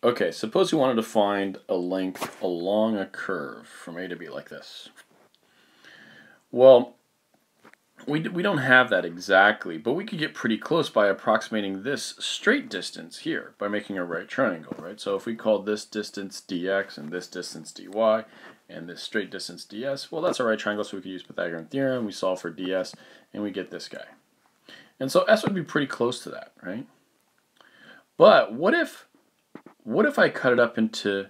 Okay, suppose you wanted to find a length along a curve from A to B like this. Well, we don't have that exactly, but we could get pretty close by approximating this straight distance here by making a right triangle, right? So if we called this distance dx and this distance dy and this straight distance ds, well, that's a right triangle, so we could use Pythagorean theorem. We solve for ds, and we get this guy. And so s would be pretty close to that, right? But what if I cut it up into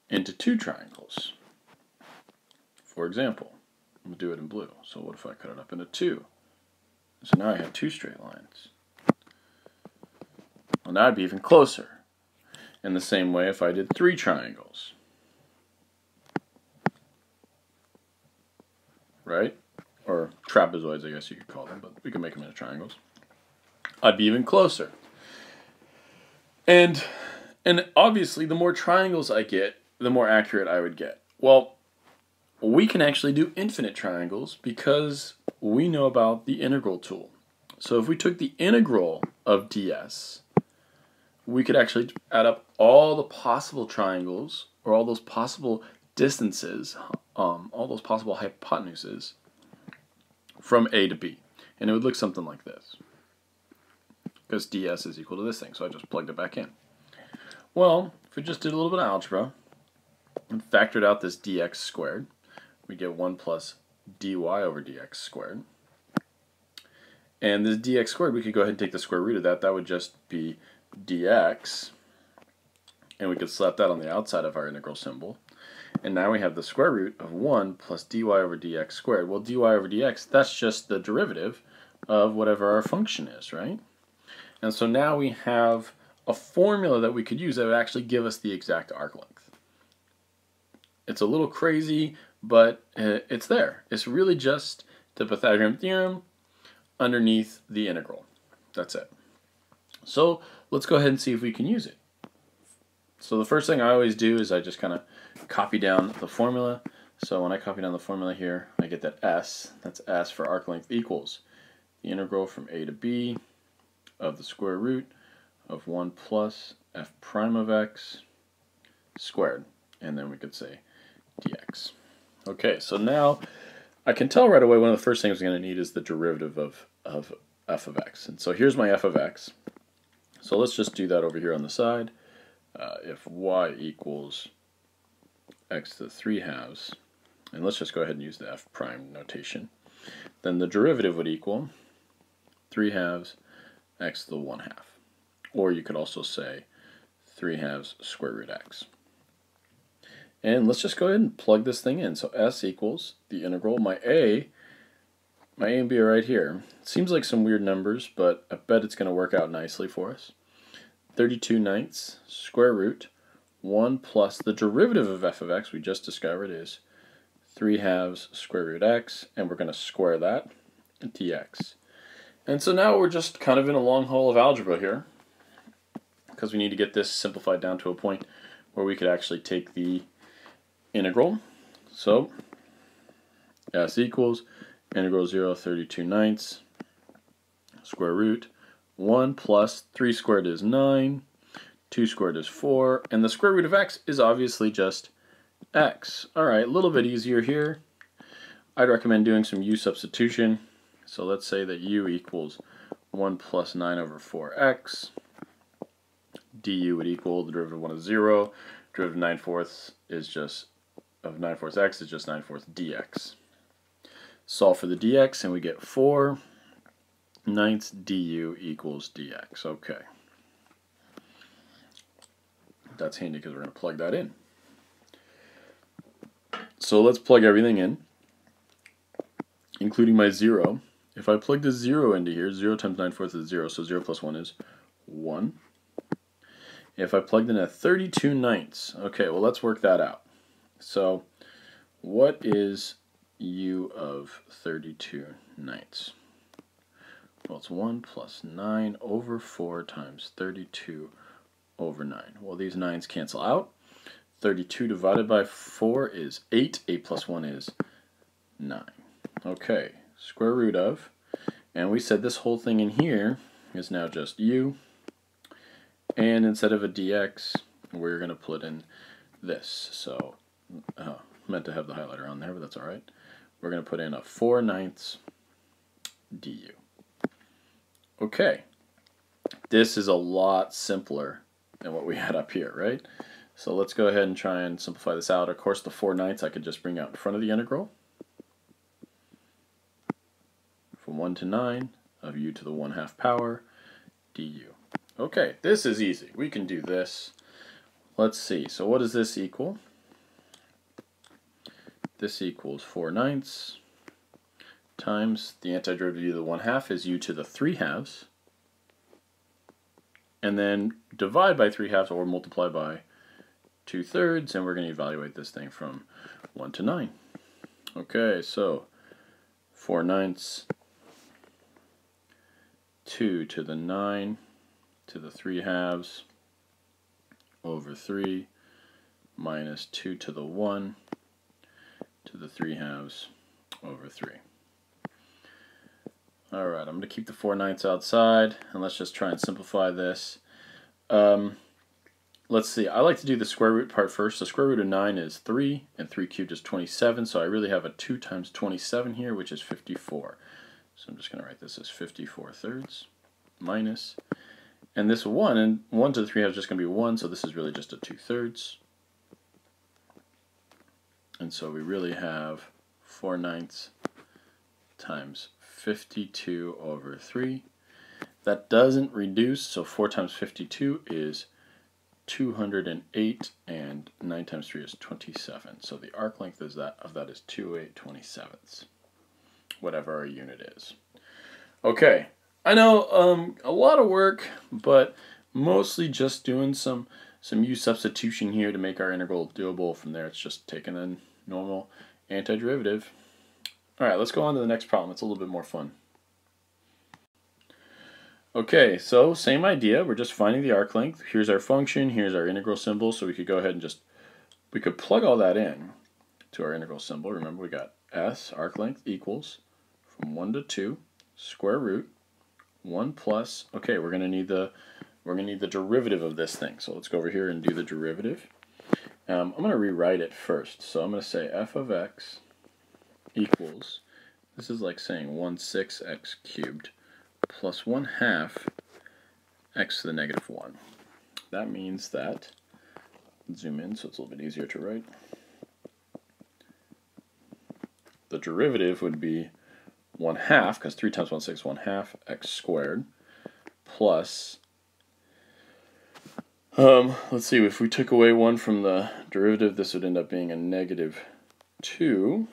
two triangles? For example, I'm going to do it in blue. So what if I cut it up into two? So now I have two straight lines. Well, now I'd be even closer. In the same way if I did three triangles. Right? Or trapezoids, I guess you could call them, but we can make them into triangles. I'd be even closer. And obviously, the more triangles I get, the more accurate I would get. Well, we can actually do infinite triangles because we know about the integral tool. So if we took the integral of ds, we could actually add up all the possible triangles, or all those possible distances, all those possible hypotenuses from A to B. And it would look something like this. Because ds is equal to this thing, so I just plugged it back in. Well, if we just did a little bit of algebra and factored out this dx squared, we get 1 plus dy over dx squared. And this dx squared, we could go ahead and take the square root of that. That would just be dx. And we could slap that on the outside of our integral symbol. And now we have the square root of 1 plus dy over dx squared. Well, dy over dx, that's just the derivative of whatever our function is, right? And so now we have a formula that we could use that would actually give us the exact arc length. It's a little crazy, but it's there. It's really just the Pythagorean theorem underneath the integral. That's it. So let's go ahead and see if we can use it. So the first thing I always do is I just kind of copy down the formula. So when I copy down the formula here, I get that s, that's s for arc length, equals the integral from a to b of the square root of 1 plus f prime of x squared. And then we could say dx. Okay, so now I can tell right away one of the first things I'm going to need is the derivative of f of x. And so here's my f of x. So let's just do that over here on the side. If y equals x to the 3/2, and let's just go ahead and use the f prime notation, then the derivative would equal 3/2 x to the 1/2. Or you could also say 3/2 square root x. And let's just go ahead and plug this thing in. So s equals the integral. My a and b are right here. It seems like some weird numbers, but I bet it's going to work out nicely for us. 32/9 square root 1 plus the derivative of f of x we just discovered is 3/2 square root x, and we're going to square that, dx. And so now we're just kind of in a long haul of algebra here, because we need to get this simplified down to a point where we could actually take the integral. So s equals integral 0 32/9 square root 1 plus 3 squared is 9, 2 squared is 4, and the square root of x is obviously just x. Alright, a little bit easier here. I'd recommend doing some u substitution. So let's say that u equals 1 plus 9 over 4x. du would equal the derivative of 1 is 0. Derivative of 9/4 is just of 9/4 x is just 9/4 dx. Solve for the dx and we get 4/9 du equals dx. Okay. That's handy because we're going to plug that in. So let's plug everything in, including my 0. If I plug the 0 into here, 0 times 9/4 is 0, so 0 plus 1 is 1. If I plugged in a 32/9, okay, well let's work that out. So what is u of 32/9? Well, it's 1 plus 9 over 4 times 32 over 9. Well, these 9's cancel out. 32 divided by 4 is 8. 8 plus 1 is 9. Okay, square root of, and we said this whole thing in here is now just u, and instead of a dx, we're going to put in this. So, meant to have the highlighter on there, but that's all right. We're going to put in a 4/9 du. Okay, this is a lot simpler than what we had up here, right? So let's go ahead and try and simplify this out. Of course, the 4/9 I could just bring out in front of the integral. From 1 to 9 of u to the 1/2 power du. Okay, this is easy. We can do this. Let's see. So what does this equal? This equals 4/9 times the antiderivative of the 1/2 is u to the 3/2, and then divide by 3/2 or multiply by 2/3, and we're going to evaluate this thing from 1 to 9. Okay, so 4/9 2 to the 9 to the 3/2 over 3 minus 2 to the 1 to the 3/2 over 3. Alright, I'm going to keep the 4/9 outside, and let's just try and simplify this. Let's see, I like to do the square root part first. The square root of 9 is 3, and 3 cubed is 27, so I really have a 2 times 27 here, which is 54. So I'm just going to write this as 54/3 minus, and this 1, and 1 to the 3/2 is just going to be 1, so this is really just a 2/3. And so we really have 4/9 times 52 over 3. That doesn't reduce, so 4 times 52 is 208, and 9 times 3 is 27. So the arc length of that is 2/827, whatever our unit is. Okay, I know a lot of work, but mostly just doing some u substitution here to make our integral doable. From there, it's just taking a normal antiderivative. All right, let's go on to the next problem. It's a little bit more fun. Okay, so same idea. We're just finding the arc length. Here's our function. Here's our integral symbol. So we could go ahead and we could plug all that in to our integral symbol. Remember, we got s, arc length, equals from 1 to 2, square root, 1 plus, okay, we're going to need the derivative of this thing. So let's go over here and do the derivative. I'm going to rewrite it first. So I'm going to say f of x equals, this is like saying 1/6 x cubed plus 1/2 x to the negative 1. That means that, zoom in so it's a little bit easier to write, the derivative would be 1/2, because 3 times 1/6 is 1/2 x squared, plus, let's see, if we took away 1 from the derivative, this would end up being a -2,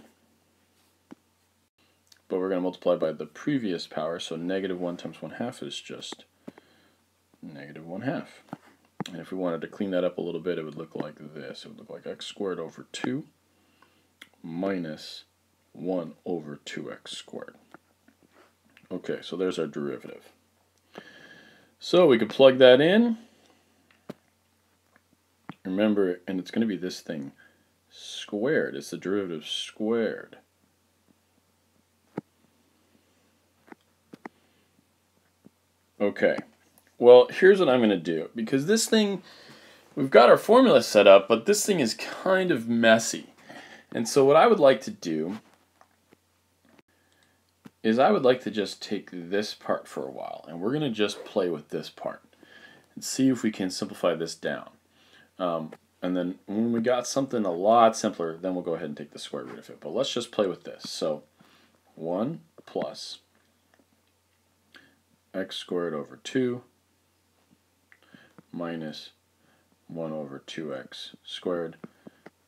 but we're going to multiply by the previous power, so -1 times 1/2 is just -1/2. And if we wanted to clean that up a little bit, it would look like this. It would look like x squared over 2 minus 1 over 2x squared. Okay, so there's our derivative. So we can plug that in. Remember, and it's going to be this thing squared. It's the derivative squared. Okay, well, here's what I'm going to do. Because this thing, we've got our formula set up, but this thing is kind of messy. And so what I would like to do is I would like to just take this part for a while, and we're going to just play with this part and see if we can simplify this down. And then when we got something a lot simpler, then we'll go ahead and take the square root of it. But let's just play with this. So 1 plus x squared over 2 minus 1 over 2x squared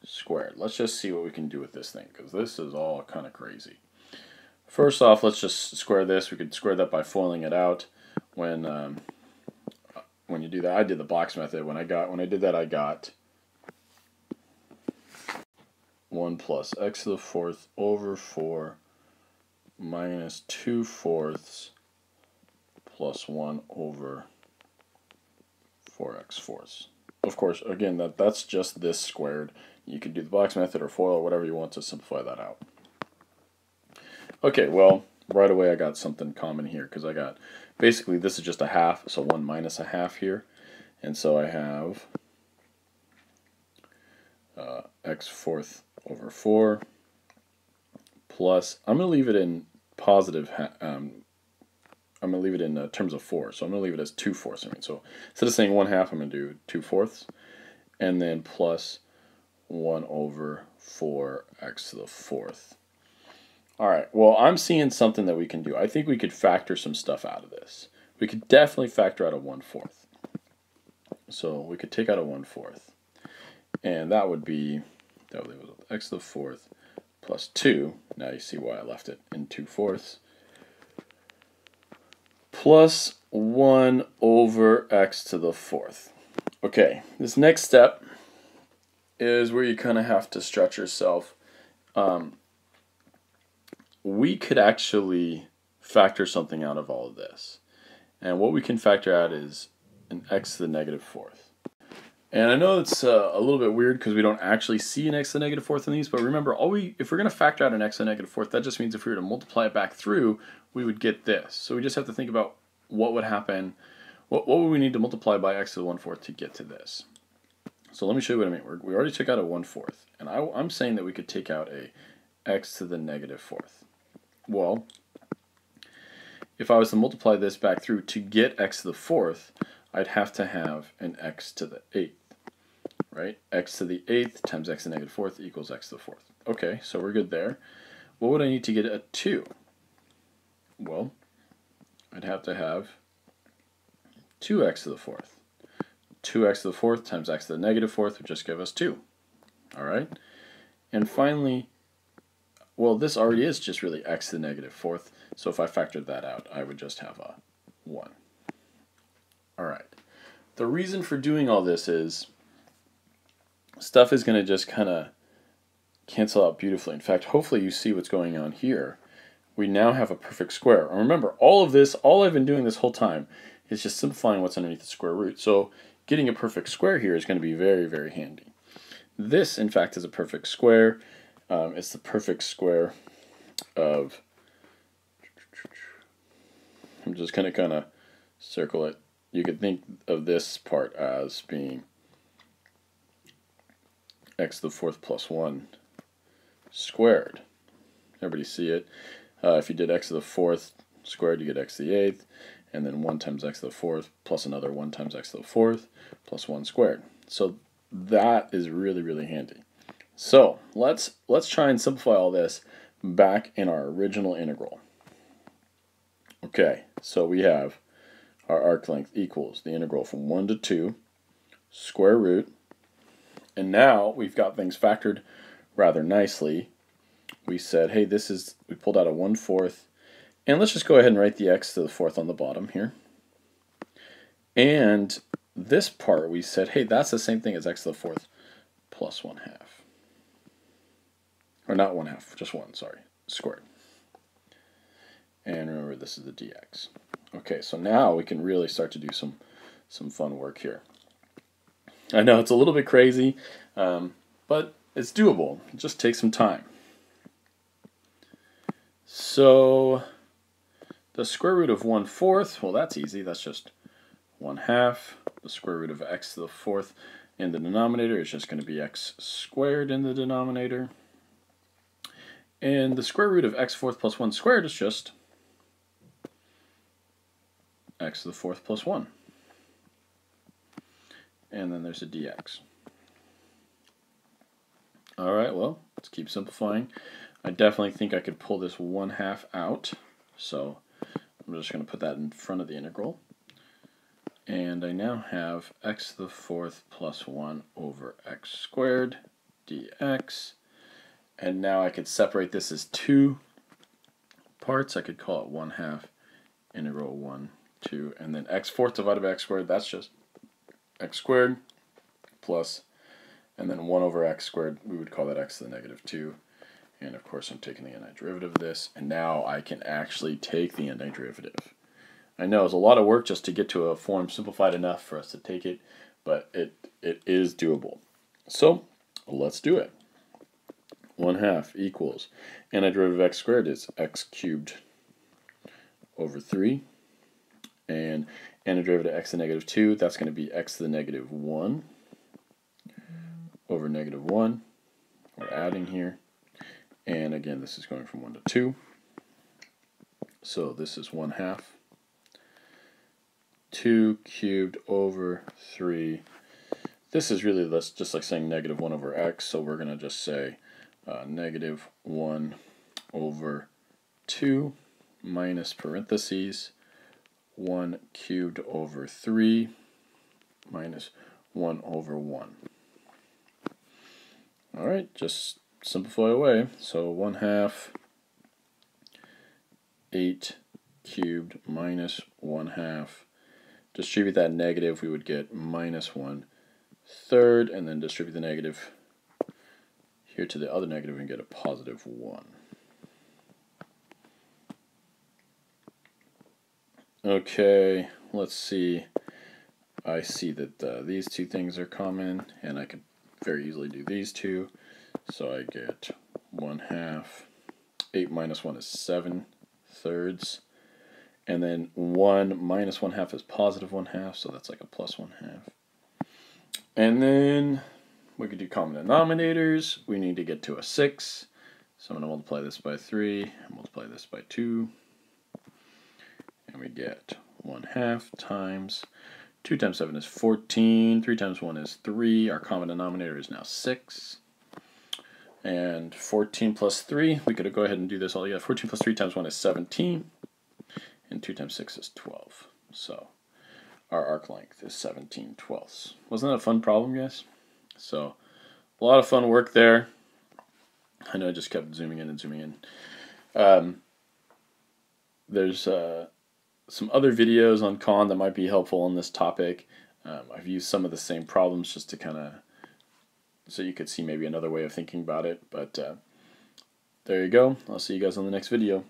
squared. Let's just see what we can do with this thing, because this is all kind of crazy. First off, let's just square this. We could square that by foiling it out. When you do that, I did the box method. When I did that, I got 1 plus x to the 4th over 4 minus 2/4 plus 1 over 4x fourths. Of course, again, that's just this squared. You could do the box method or FOIL or whatever you want to simplify that out. Okay, well, right away I got something common here, because I got, basically this is just a half, so 1 minus a half here. And so I have x fourth over 4 plus, I'm going to leave it in positive, I'm going to leave it in terms of 4, so I'm going to leave it as 2/4. I mean, so instead of saying 1/2, I'm going to do 2/4, and then plus 1 over 4x to the 4th. All right, well, I'm seeing something that we can do. I think we could factor some stuff out of this. We could definitely factor out a 1/4. So we could take out a 1/4, and that would leave us with x to the 4th plus 2. Now you see why I left it in 2/4 plus 1 over x to the 4th. Okay, this next step is where you kind of have to stretch yourself. We could actually factor something out of all of this. And what we can factor out is an x to the negative 4th. And I know it's a little bit weird because we don't actually see an x to the negative 4th in these, but remember, if we're going to factor out an x to the negative 4th, that just means if we were to multiply it back through, we would get this. So we just have to think about what would happen, what would we need to multiply by x to the 1/4 to get to this. So let me show you what I mean. We already took out a 1/4, and I'm saying that we could take out a x to the negative 4th. Well, if I was to multiply this back through to get x to the 4th, I'd have to have an x to the 8th, right? X to the 8th times x to the negative 4th equals x to the 4th. Okay, so we're good there. What would I need to get a 2? Well, I'd have to have 2x to the 4th. 2x to the 4th times x to the negative 4th would just give us 2. All right? And finally, well, this already is just really x to the negative 4th, so if I factored that out, I would just have a 1. All right. The reason for doing all this is stuff is going to just kind of cancel out beautifully. In fact, hopefully you see what's going on here. We now have a perfect square. And remember, all of this, all I've been doing this whole time is just simplifying what's underneath the square root. So getting a perfect square here is going to be very, very handy. This, in fact, is a perfect square. It's the perfect square of, I'm just going to kind of circle it. You could think of this part as being x to the 4th plus 1 squared. Everybody see it? If you did x to the 4th squared, you get x to the 8th, and then 1 times x to the 4th plus another 1 times x to the 4th plus 1 squared. So that is really, really handy. So let's try and simplify all this back in our original integral. Okay, so we have our arc length equals the integral from 1 to 2 square root, and now we've got things factored rather nicely. We said, hey, we pulled out a 1/4, and let's just go ahead and write the x to the 4th on the bottom here. And this part, we said, hey, that's the same thing as x to the 4th plus 1/2. Or not 1/2, just 1, sorry, squared. And remember, this is the dx. Okay, so now we can really start to do some fun work here. I know it's a little bit crazy, but it's doable. It just takes some time. So the square root of 1/4, well, that's easy. That's just 1/2. The square root of x to the 4th in the denominator is just going to be x squared in the denominator. And the square root of x 4th plus 1 squared is just x to the 4th plus 1. And then there's a dx. All right, well, let's keep simplifying. I definitely think I could pull this 1/2 out. So I'm just going to put that in front of the integral. And I now have x to the 4th plus 1 over x squared dx. And now I could separate this as two parts. I could call it 1/2 integral 1, 2, and then x 4th divided by x squared, that's just x squared plus, and then 1 over x squared, we would call that x to the negative 2. And of course I'm taking the antiderivative of this, and now I can actually take the antiderivative. I know it's a lot of work just to get to a form simplified enough for us to take it, but it is doable. So let's do it. 1/2 equals, antiderivative of x squared is x cubed over 3, and antiderivative of x to the negative 2, that's going to be x to the negative 1 over negative 1. We're adding here. And again, this is going from 1 to 2. So this is 1/2. 2 cubed over 3. This is really just like saying negative 1 over x, so we're going to just say negative 1 over 2 minus parentheses 1 cubed over 3 minus 1 over 1. Alright, just simplify away. So 1/2 8 cubed minus 1/2. Distribute that negative, we would get minus 1/3, and then distribute the negative here to the other negative and get a positive 1. Okay, let's see. I see that these two things are common, and I could very easily do these two. So I get 1/2. 8 minus 1 is 7/3. And then 1 minus 1/2 is positive 1/2, so that's like a plus 1/2. And then we could do common denominators. We need to get to a 6. So I'm going to multiply this by 3, and multiply this by 2. And we get 1/2 times 2 times 7 is 14. 3 times 1 is 3. Our common denominator is now 6. And 14 plus 3, we could go ahead and do this all together. 14 plus 3 times 1 is 17. And 2 times 6 is 12. So our arc length is 17/12. Wasn't that a fun problem, guys? So a lot of fun work there. I know I just kept zooming in and zooming in. There's some other videos on Con that might be helpful on this topic. I've used some of the same problems just to kind of, so you could see maybe another way of thinking about it. But there you go. I'll see you guys on the next video.